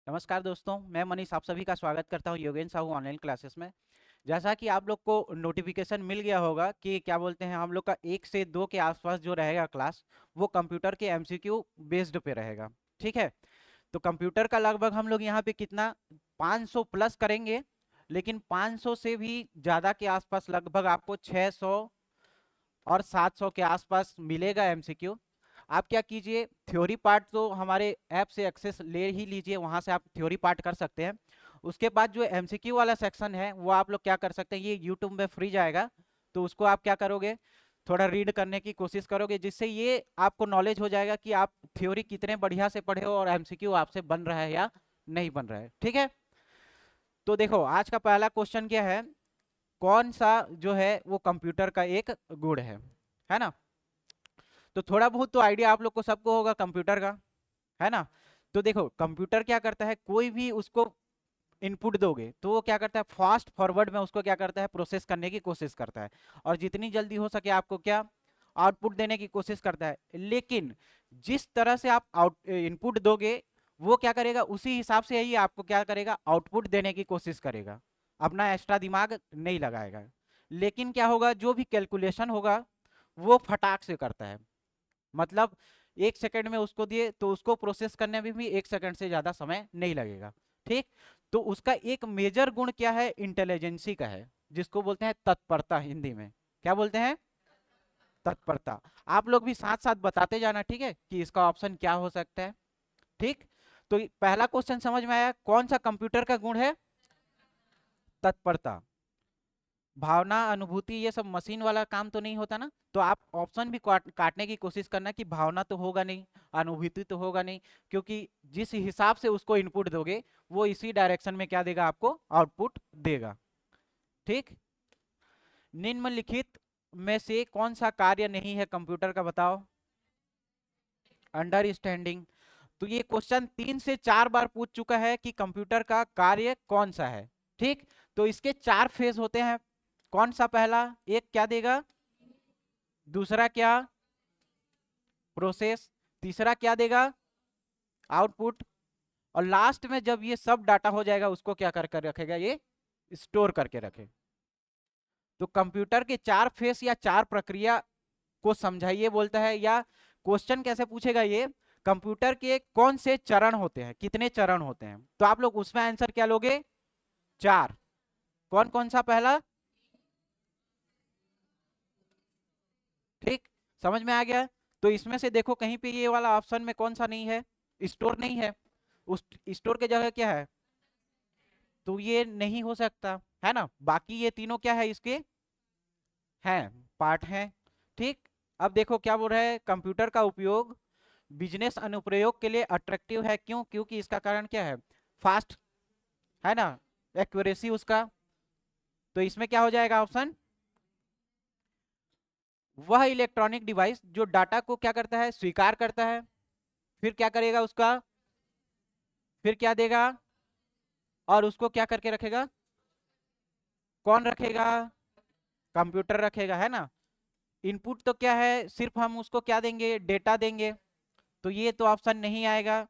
नमस्कार दोस्तों, मैं मनीष आप सभी का स्वागत करता हूं योगेन साहू ऑनलाइन क्लासेस में। जैसा कि आप लोग को नोटिफिकेशन मिल गया होगा कि क्या बोलते हैं, हम लोग का 1 से 2 के आसपास जो रहेगा क्लास, वो कंप्यूटर के एमसीक्यू बेस्ड पे रहेगा। ठीक है, तो कंप्यूटर का लगभग हम लोग यहाँ पे कितना 500 प्लस करेंगे, लेकिन 500 से भी ज़्यादा के आसपास लगभग आपको 600 और 700 के आसपास मिलेगा एमसीक्यू। आप क्या कीजिए, थ्योरी पार्ट तो हमारे ऐप से एक्सेस ले ही लीजिए, वहां से आप थ्योरी पार्ट कर सकते हैं। उसके बाद जो एमसीक्यू वाला सेक्शन है वो आप लोग क्या कर सकते हैं, ये यूट्यूब में फ्री जाएगा, तो उसको आप क्या करोगे, थोड़ा रीड करने की कोशिश करोगे, जिससे ये आपको नॉलेज हो जाएगा कि आप थ्योरी कितने बढ़िया से पढ़े हो और एमसीक्यू आपसे बन रहा है या नहीं बन रहा है। ठीक है, तो देखो आज का पहला क्वेश्चन क्या है, कौन सा जो है वो कंप्यूटर का एक गुण है ना। तो थोड़ा बहुत तो आइडिया आप लोग को सबको होगा कंप्यूटर का, है ना। तो देखो कंप्यूटर क्या करता है, कोई भी उसको इनपुट दोगे तो वो क्या करता है, फास्ट फॉरवर्ड में उसको क्या करता है, प्रोसेस करने की कोशिश करता है, और जितनी जल्दी हो सके आपको क्या आउटपुट देने की कोशिश करता है। लेकिन जिस तरह से आप इनपुट दोगे, वो क्या करेगा, उसी हिसाब से ही आपको क्या करेगा, आउटपुट देने की कोशिश करेगा, अपना एक्स्ट्रा दिमाग नहीं लगाएगा। लेकिन क्या होगा, जो भी कैलकुलेशन होगा वो फटाक से करता है, मतलब 1 सेकंड में उसको दिए तो उसको प्रोसेस करने में भी 1 सेकंड से ज्यादा समय नहीं लगेगा। ठीक, तो उसका एक मेजर गुण क्या है, इंटेलिजेंसी का है, जिसको बोलते हैं तत्परता, हिंदी में क्या बोलते हैं, तत्परता। आप लोग भी साथ साथ बताते जाना, ठीक है, कि इसका ऑप्शन क्या हो सकता है। ठीक, तो पहला क्वेश्चन समझ में आया, कौन सा कंप्यूटर का गुण है, तत्परता। भावना अनुभूति ये सब मशीन वाला काम तो नहीं होता ना, तो आप ऑप्शन भी काटने की कोशिश करना कि भावना तो होगा नहीं, अनुभूति तो होगा नहीं, क्योंकि जिस हिसाब से उसको इनपुट दोगे वो इसी डायरेक्शन में क्या देगा, आपको आउटपुट देगा। ठीक, निम्नलिखित में से कौन सा कार्य नहीं है कंप्यूटर का, बताओ। अंडरस्टैंडिंग। तो ये क्वेश्चन 3 से 4 बार पूछ चुका है कि कंप्यूटर का कार्य कौन सा है। ठीक, तो इसके 4 फेज होते हैं, कौन सा, पहला एक क्या देगा, दूसरा क्या, प्रोसेस, तीसरा क्या देगा, आउटपुट, और लास्ट में जब ये सब डाटा हो जाएगा उसको क्या कर कर रखेगा, ये स्टोर करके रखे। तो कंप्यूटर के 4 फेस या 4 प्रक्रिया को समझाइए बोलता है, या क्वेश्चन कैसे पूछेगा ये, कंप्यूटर के कौन से चरण होते हैं, कितने चरण होते हैं, तो आप लोग उसमें आंसर क्या लोगे, 4। कौन कौन सा, पहला, ठीक, समझ में आ गया। तो इसमें से देखो कहीं पे ये वाला ऑप्शन में कौन सा नहीं है, स्टोर नहीं है, उस स्टोर के जगह क्या है, तो ये नहीं हो सकता, है ना। बाकी ये तीनों क्या है, इसके हैं, पार्ट हैं। ठीक, अब देखो क्या बोल रहा है, कंप्यूटर का उपयोग बिजनेस अनुप्रयोग के लिए अट्रैक्टिव है, क्यों, क्योंकि इसका कारण क्या है, फास्ट, है ना, एक्यूरेसी उसका। तो इसमें क्या हो जाएगा ऑप्शन, वह इलेक्ट्रॉनिक डिवाइस जो डाटा को क्या करता है, स्वीकार करता है, फिर क्या करेगा उसका, फिर क्या देगा, और उसको क्या करके रखेगा, कौन रखेगा, कंप्यूटर रखेगा, है ना। इनपुट तो क्या है, सिर्फ हम उसको क्या देंगे, डेटा देंगे, तो ये तो ऑप्शन नहीं आएगा।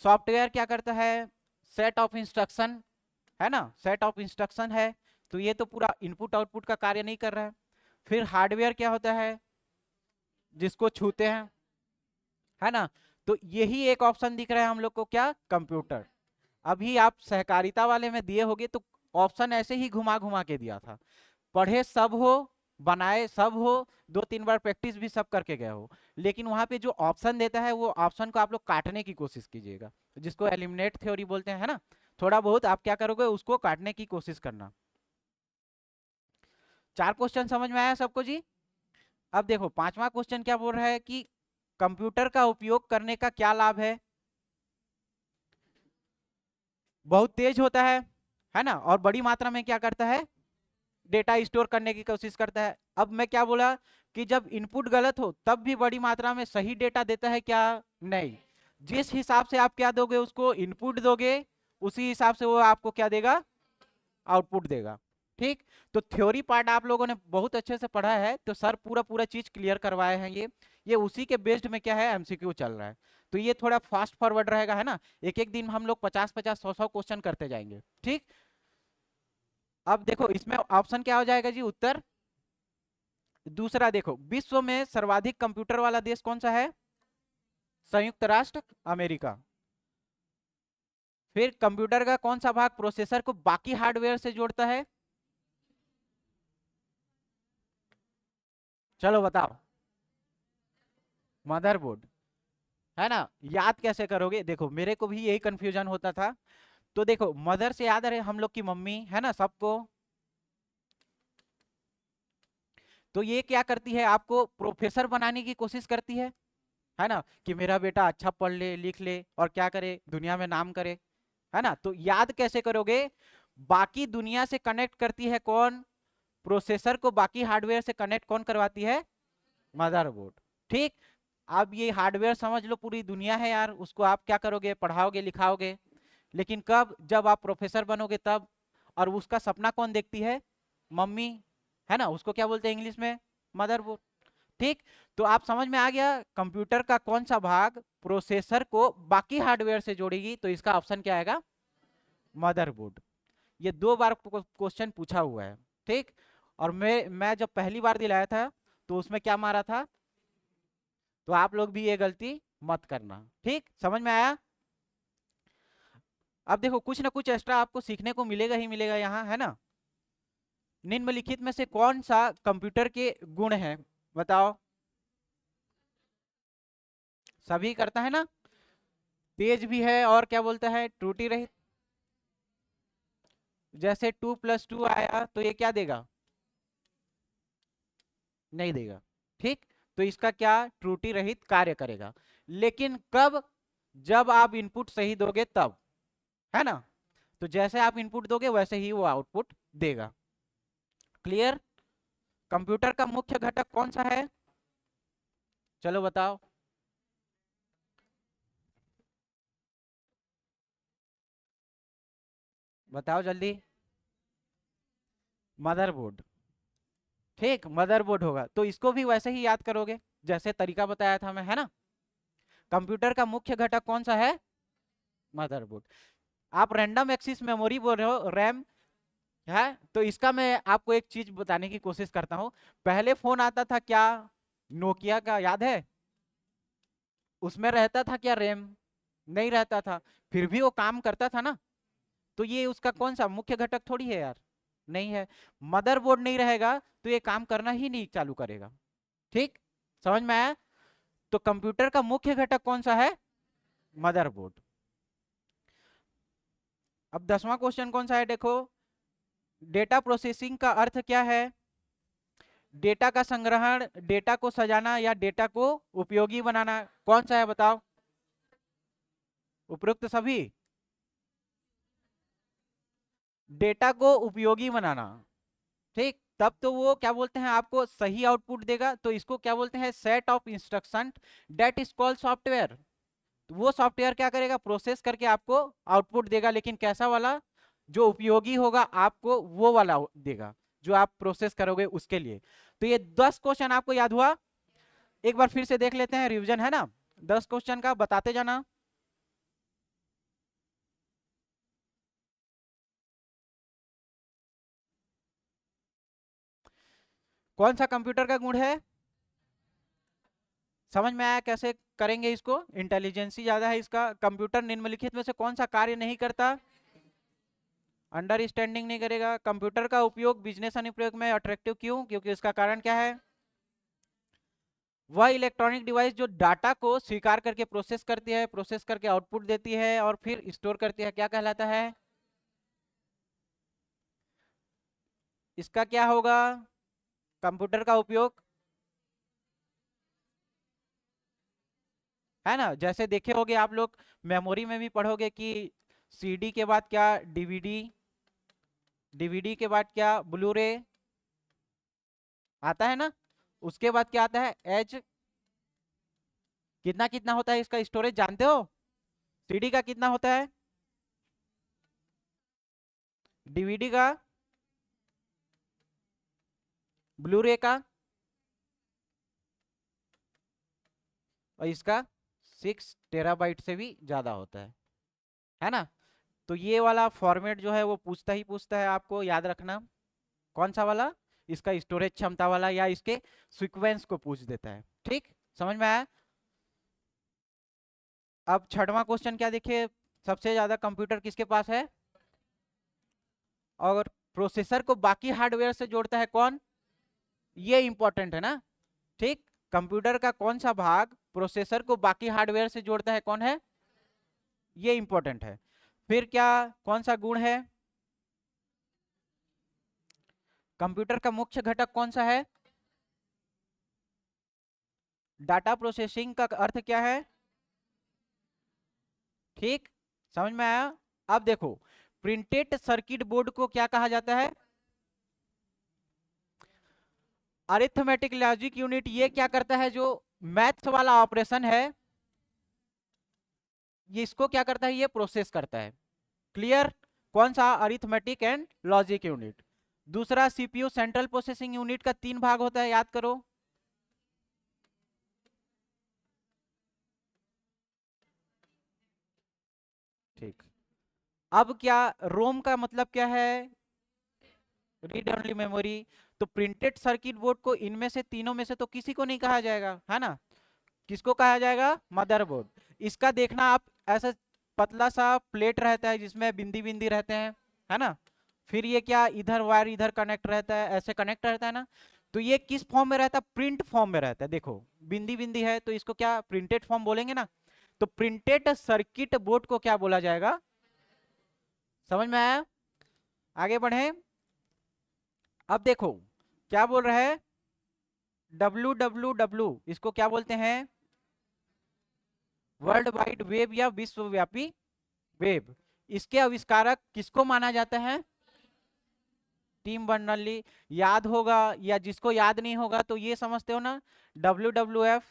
सॉफ्टवेयर क्या करता है, सेट ऑफ इंस्ट्रक्शन, है ना, सेट ऑफ इंस्ट्रक्शन है, तो ये तो पूरा इनपुट आउटपुट का कार्य नहीं कर रहा है। फिर हार्डवेयर क्या होता है, जिसको छूते हैं, है ना। तो यही एक ऑप्शन दिख रहा है हम लोग को, क्या, कंप्यूटर। अभी आप सहकारिता वाले में दिए होगे तो ऑप्शन ऐसे ही घुमा घुमा के दिया था, पढ़े सब हो, बनाए सब हो, 2-3 बार प्रैक्टिस भी सब करके गए हो, लेकिन वहां पे जो ऑप्शन देता है वो ऑप्शन को आप लोग काटने की कोशिश कीजिएगा, जिसको एलिमिनेट थ्योरी बोलते हैं, है ना। थोड़ा बहुत आप क्या करोगे, उसको काटने की कोशिश करना। 4 क्वेश्चन समझ में आया सबको जी। अब देखो पांचवा क्वेश्चन क्या बोल रहा है कि कंप्यूटर का उपयोग करने का क्या लाभ है, बहुत तेज होता है ना, और बड़ी मात्रा में क्या करता है, डेटा स्टोर करने की कोशिश करता है। अब मैं क्या बोला कि जब इनपुट गलत हो तब भी बड़ी मात्रा में सही डेटा देता है क्या, नहीं, जिस हिसाब से आप क्या दोगे, उसको इनपुट दोगे, उसी हिसाब से वो आपको क्या देगा, आउटपुट देगा। ठीक। तो थ्योरी पार्ट आप लोगों ने बहुत अच्छे से पढ़ा है, तो सर पूरा पूरा चीज क्लियर करवाए हैं। ये उसी के बेस्ड में क्या है, एमसीक्यू चल रहा है। तो ये थोड़ा फास्ट फॉरवर्ड रहेगा, है ना। एक एक दिन हम लोग 50-50 100-100 क्वेश्चन करते जाएंगे, ठीक। अब देखो इसमें ऑप्शन क्या हो जाएगा जी, उत्तर दूसरा। देखो विश्व में सर्वाधिक कंप्यूटर वाला देश कौन सा है, संयुक्त राष्ट्र अमेरिका। फिर कंप्यूटर का कौन सा भाग प्रोसेसर को बाकी हार्डवेयर से जोड़ता है, चलो बताओ। मदरबोर्ड, है ना। याद कैसे करोगे, देखो मेरे को भी यही कंफ्यूजन होता था। तो देखो मदर से याद रहे हम लोग की मम्मी, है ना, सबको। तो ये क्या करती है, आपको प्रोफेसर बनाने की कोशिश करती है ना, कि मेरा बेटा अच्छा पढ़ ले लिख ले और क्या करे, दुनिया में नाम करे, है ना। तो याद कैसे करोगे, बाकी दुनिया से कनेक्ट करती है कौन, प्रोसेसर को बाकी हार्डवेयर से कनेक्ट कौन करवाती है, मदरबोर्ड, ठीक। अब ये हार्डवेयर समझ लो पूरी दुनिया है यार, उसको आप क्या करोगे, पढ़ाओगे लिखाओगे, लेकिन कब, जब आप प्रोफेसर बनोगे तब। और उसका सपना कौन देखती है, मम्मी, है ना, उसको क्या बोलते हैं इंग्लिश में, मदरबोर्ड, ठीक। तो आप समझ में आ गया, कंप्यूटर का कौन सा भाग प्रोसेसर को बाकी हार्डवेयर से जोड़ेगी, तो इसका ऑप्शन क्या आएगा, मदरबोर्ड। ये 2 बार क्वेश्चन पूछा हुआ है, ठीक। और मैं जब पहली बार दिलाया था तो उसमें क्या मारा था, तो आप लोग भी ये गलती मत करना, ठीक, समझ में आया। अब देखो कुछ ना कुछ एक्स्ट्रा आपको सीखने को मिलेगा ही मिलेगा यहाँ, है ना। निम्नलिखित में से कौन सा कंप्यूटर के गुण है, बताओ। सभी करता है ना, तेज भी है और क्या बोलता है, त्रुटि रहित। जैसे 2+2 आया तो ये क्या देगा, नहीं देगा, ठीक। तो इसका क्या, त्रुटि रहित कार्य करेगा। लेकिन कब, जब आप इनपुट सही दोगे तब, है ना। तो जैसे आप इनपुट दोगे वैसे ही वो आउटपुट देगा। क्लियर। कंप्यूटर का मुख्य घटक कौन सा है, चलो बताओ। बताओ जल्दी। मदरबोर्ड, ठीक, मदरबोर्ड होगा। तो इसको भी वैसे ही याद करोगे जैसे तरीका बताया था मैं, है ना। कंप्यूटर का मुख्य घटक कौन सा है, मदरबोर्ड। आप रैंडम एक्सेस मेमोरी बोल रहे हो, रैम है। तो इसका मैं आपको एक चीज बताने की कोशिश करता हूँ। पहले फोन आता था क्या, नोकिया का, याद है, उसमें रहता था क्या रैम, नहीं रहता था, फिर भी वो काम करता था ना। तो ये उसका कौन सा मुख्य घटक थोड़ी है यार, नहीं है। मदरबोर्ड नहीं रहेगा तो ये काम करना ही नहीं चालू करेगा, ठीक, समझ में आया। तो कंप्यूटर का मुख्य घटक कौन सा है, मदरबोर्ड। अब 10वां क्वेश्चन कौन सा है, देखो। डेटा प्रोसेसिंग का अर्थ क्या है, डेटा का संग्रहण, डेटा को सजाना या डेटा को उपयोगी बनाना, कौन सा है बताओ। उपरोक्त सभी, डेटा को उपयोगी बनाना, ठीक। तब तो वो क्या बोलते हैं, आपको सही आउटपुट देगा। तो इसको क्या बोलते हैं, set of instruction that is called software. तो वो सॉफ्टवेयर क्या करेगा, प्रोसेस करके आपको आउटपुट देगा, लेकिन कैसा वाला, जो उपयोगी होगा आपको वो वाला देगा, जो आप प्रोसेस करोगे उसके लिए। तो ये 10 क्वेश्चन आपको याद हुआ, एक बार फिर से देख लेते हैं, रिवीजन है ना, 10 क्वेश्चन का बताते जाना। कौन सा कंप्यूटर का गुण है, समझ में आया कैसे करेंगे इसको, इंटेलिजेंसी ज्यादा है इसका। कंप्यूटर निम्नलिखित में से कौन सा कार्य नहीं करता, अंडरस्टैंडिंग नहीं करेगा। कंप्यूटर का उपयोग बिजनेस अनुप्रयोग में अट्रैक्टिव क्यों, क्योंकि उसका कारण क्या है, वह इलेक्ट्रॉनिक डिवाइस जो डाटा को स्वीकार करके प्रोसेस करती है, प्रोसेस करके आउटपुट देती है और फिर स्टोर करती है, क्या कहलाता है, इसका क्या होगा, कंप्यूटर का उपयोग, है ना। जैसे देखे होगे आप लोग, मेमोरी में भी पढ़ोगे कि सीडी के बाद क्या, डीवीडी, डीवीडी के बाद क्या, ब्लू रे आता है ना। उसके बाद क्या आता है, एच। कितना कितना होता है इसका स्टोरेज, जानते हो, सीडी का कितना होता है, डीवीडी का ब्लू रे का, और इसका 6 टेराबाइट से भी ज्यादा होता है ना। तो ये वाला फॉर्मेट जो है वो पूछता ही पूछता है, आपको याद रखना। कौन सा वाला? इसका स्टोरेज क्षमता वाला, या इसके सीक्वेंस को पूछ देता है। ठीक, समझ में आया? अब छठवां क्वेश्चन क्या देखिए, सबसे ज्यादा कंप्यूटर किसके पास है? और प्रोसेसर को बाकी हार्डवेयर से जोड़ता है कौन? ये इंपॉर्टेंट है ना। ठीक, कंप्यूटर का कौन सा भाग प्रोसेसर को बाकी हार्डवेयर से जोड़ता है, कौन है? ये इंपॉर्टेंट है। फिर क्या, कौन सा गुण है? कंप्यूटर का मुख्य घटक कौन सा है? डाटा प्रोसेसिंग का अर्थ क्या है? ठीक, समझ में आया? अब देखो, प्रिंटेड सर्किट बोर्ड को क्या कहा जाता है? Arithmetic logic unit. ये क्या करता है? जो मैथ्स वाला ऑपरेशन है, ये इसको क्या करता है? ये प्रोसेस करता है। क्लियर? कौन सा? Arithmetic and logic unit. दूसरा, सीपीयू सेंट्रल प्रोसेसिंग यूनिट का 3 भाग होता है, याद करो। ठीक, अब क्या, रोम का मतलब क्या है? Read only memory. तो प्रिंटेड सर्किट बोर्ड को इनमें से तीनों में से तो किसी को नहीं कहा जाएगा, है ना। किसको कहा जाएगा? मदरबोर्ड। इसका देखना आप, ऐसा पतला सा प्लेट रहता है जिसमें बिंदी बिंदी रहते हैं, है ना। फिर ये क्या, इधर वायर इधर कनेक्ट रहता है, ऐसे कनेक्ट रहता है ना। तो ये किस फॉर्म में रहता है? प्रिंट फॉर्म में रहता है। देखो, बिंदी बिंदी है तो इसको क्या, प्रिंटेड फॉर्म बोलेंगे ना। तो प्रिंटेड सर्किट बोर्ड को क्या बोला जाएगा? समझ में आया? आगे बढ़े। अब देखो, क्या बोल रहा है? WWW, इसको क्या बोलते हैं? वर्ल्ड वाइड वेब या विश्वव्यापी वेब। इसके आविष्कारक किसको माना जाता है? टिम बर्नर्ली। याद होगा, या जिसको याद नहीं होगा तो ये समझते हो ना, WWF,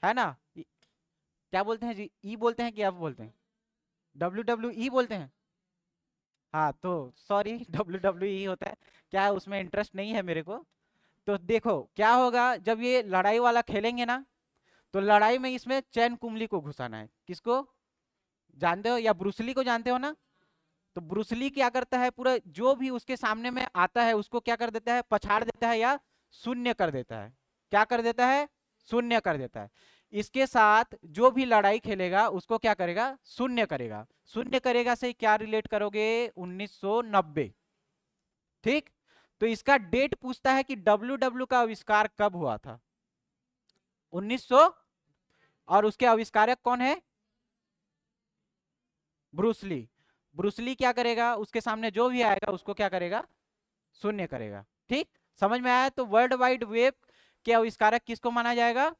है ना। क्या बोलते हैं जी? ई बोलते हैं कि एफ बोलते हैं? WWE बोलते हैं। हाँ तो सॉरी, WWE होता है। क्या है, उसमें इंटरेस्ट नहीं है मेरे को। तो देखो क्या होगा, जब ये लड़ाई वाला खेलेंगे ना, तो लड़ाई में इसमें चैन कुमली को घुसाना है। किसको? जानते हो, या ब्रूसली को जानते हो ना। तो ब्रूसली क्या करता है, पूरा जो भी उसके सामने में आता है उसको क्या कर देता है? पछाड़ देता है या शून्य कर देता है। क्या कर देता है? शून्य कर देता है। इसके साथ जो भी लड़ाई खेलेगा उसको क्या करेगा? शून्य करेगा। शून्य करेगा से क्या रिलेट करोगे? 1990। ठीक, तो इसका डेट पूछता है कि WW का आविष्कार कब हुआ था? 1900। और उसके आविष्कारक कौन है? ब्रूसली। ब्रूसली क्या करेगा? उसके सामने जो भी आएगा उसको क्या करेगा? शून्य करेगा। ठीक, समझ में आया? तो वर्ल्ड वाइड वेब के आविष्कारक किसको माना जाएगा?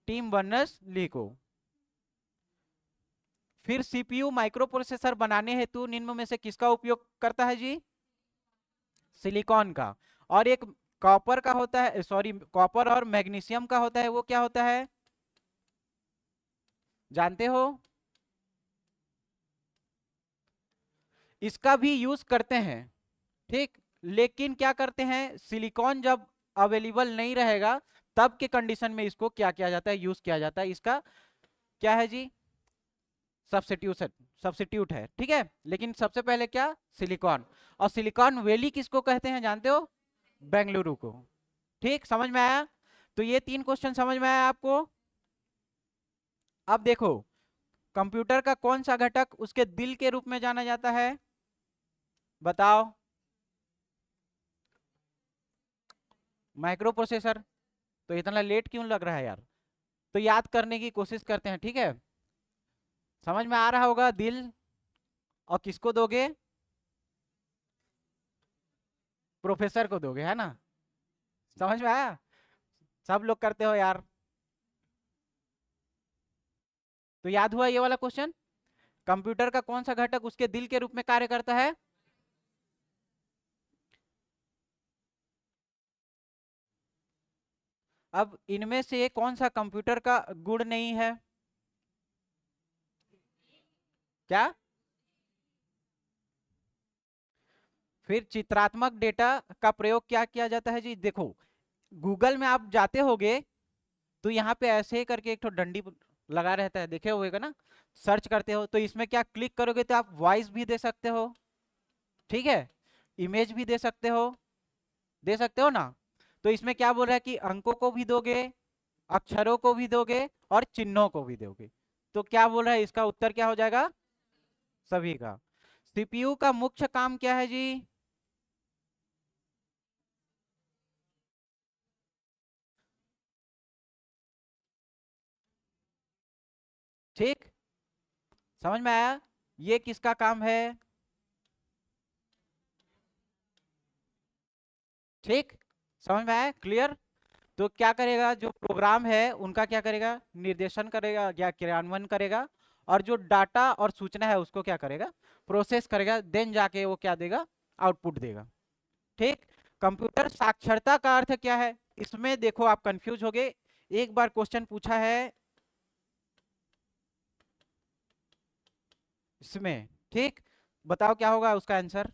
टिम बर्नर्स ली को। फिर सीपीयू माइक्रो प्रोसेसर बनाने हेतु निम्न में से किसका उपयोग करता है जी? सिलिकॉन का। और एक कॉपर का होता है, सॉरी, कॉपर और मैग्नीशियम का होता है, वो क्या होता है? जानते हो? इसका भी यूज करते हैं। ठीक, लेकिन क्या करते हैं, सिलिकॉन जब अवेलेबल नहीं रहेगा तब के कंडीशन में इसको क्या किया जाता है? यूज किया जाता है। इसका क्या है जी? सब्स्टिट्यूशन, सब्स्टिट्यूट है। ठीक है, लेकिन सबसे पहले क्या? सिलिकॉन। और सिलिकॉन वैली किसको कहते हैं, जानते हो? बेंगलुरु को। ठीक, समझ में आया? तो ये 3 क्वेश्चन समझ में आया आपको? अब देखो, कंप्यूटर का कौन सा घटक उसके दिल के रूप में जाना जाता है? बताओ। Micro processor. तो इतना लेट क्यों लग रहा है यार? तो याद करने की कोशिश करते हैं, ठीक है। समझ में आ रहा होगा, दिल। और किसको दोगे? प्रोफेसर को दोगे, है ना। समझ में आया? सब लोग करते हो यार। तो याद हुआ ये वाला क्वेश्चन? कंप्यूटर का कौन सा घटक उसके दिल के रूप में कार्य करता है? अब इनमें से कौन सा कंप्यूटर का गुण नहीं है? क्या? फिर चित्रात्मक डेटा का प्रयोग क्या किया जाता है जी? देखो, गूगल में आप जाते होगे तो यहाँ पे ऐसे करके एक तो डंडी लगा रहता है, देखे होगा ना, सर्च करते हो तो इसमें क्या क्लिक करोगे तो आप वॉइस भी दे सकते हो, ठीक है, इमेज भी दे सकते हो ना। तो इसमें क्या बोल रहा है कि अंकों को भी दोगे, अक्षरों को भी दोगे और चिन्हों को भी दोगे। तो क्या बोल रहा है, इसका उत्तर क्या हो जाएगा? सभी का। सीपीयू का मुख्य काम क्या है जी? ठीक, समझ में आया? ये किसका काम है? ठीक, समझ में आया, क्लियर? तो क्या करेगा, जो प्रोग्राम है उनका क्या करेगा, निर्देशन करेगा या क्रियान्वयन करेगा, और जो डाटा और सूचना है उसको क्या करेगा, प्रोसेस करेगा, देन जाके वो क्या देगा, आउटपुट देगा। ठीक। कंप्यूटर साक्षरता का अर्थ क्या है? इसमें देखो आप कंफ्यूज हो गए, एक बार क्वेश्चन पूछा है इसमें, ठीक, बताओ क्या होगा उसका आंसर?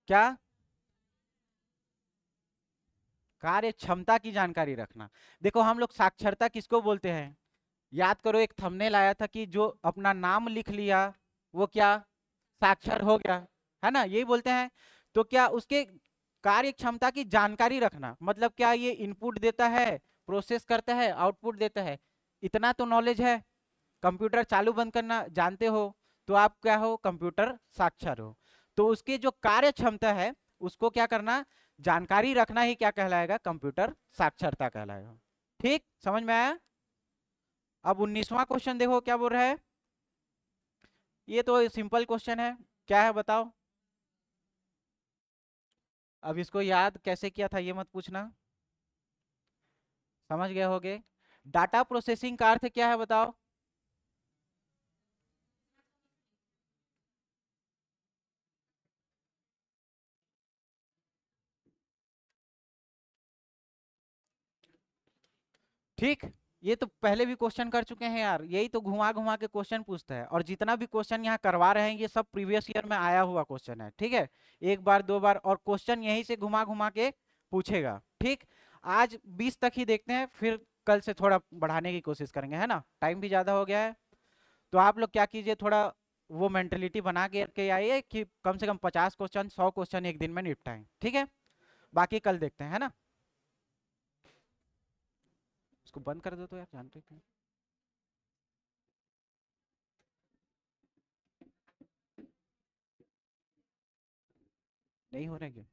क्या? कार्य क्षमता की जानकारी रखना। देखो हम लोग साक्षरता किसको बोलते हैं? याद करो, एक थंबनेल आया था कि जो अपना नाम लिख लिया वो क्या, साक्षर हो गया, है ना, यही बोलते हैं। तो क्या उसके कार्य क्षमता की जानकारी रखना मतलब क्या, ये इनपुट देता है, प्रोसेस करता है, आउटपुट देता है, इतना तो नॉलेज है। कंप्यूटर चालू बंद करना जानते हो, तो आप क्या हो, कंप्यूटर साक्षर हो। तो उसकी जो कार्य क्षमता है उसको क्या करना, जानकारी रखना ही क्या कहलाएगा, कंप्यूटर साक्षरता कहलाएगा। ठीक, समझ में आया? अब 19वां क्वेश्चन देखो क्या बोल रहा है। ये तो सिंपल क्वेश्चन है, क्या है बताओ? अब इसको याद कैसे किया था ये मत पूछना, समझ गए होगे। डाटा प्रोसेसिंग का अर्थ क्या है बताओ? ठीक, ये तो पहले भी क्वेश्चन कर चुके हैं यार, यही तो घुमा घुमा के क्वेश्चन पूछता है, और जितना भी क्वेश्चन यहाँ करवा रहे हैं ये सब प्रीवियस ईयर में आया हुआ क्वेश्चन है, ठीक है। एक बार दो बार और क्वेश्चन यहीं से घुमा घुमा के पूछेगा। ठीक, आज 20 तक ही देखते हैं, फिर कल से थोड़ा बढ़ाने की कोशिश करेंगे, है ना, टाइम भी ज्यादा हो गया है। तो आप लोग क्या कीजिए, थोड़ा वो मेंटेलिटी बना के आइए कि कम से कम 50 क्वेश्चन 100 क्वेश्चन एक दिन में निपटाएं, ठीक है। बाकी कल देखते हैं, है ना। इसको बंद कर दो तो यार, जानते हैं नहीं हो रहा है क्या?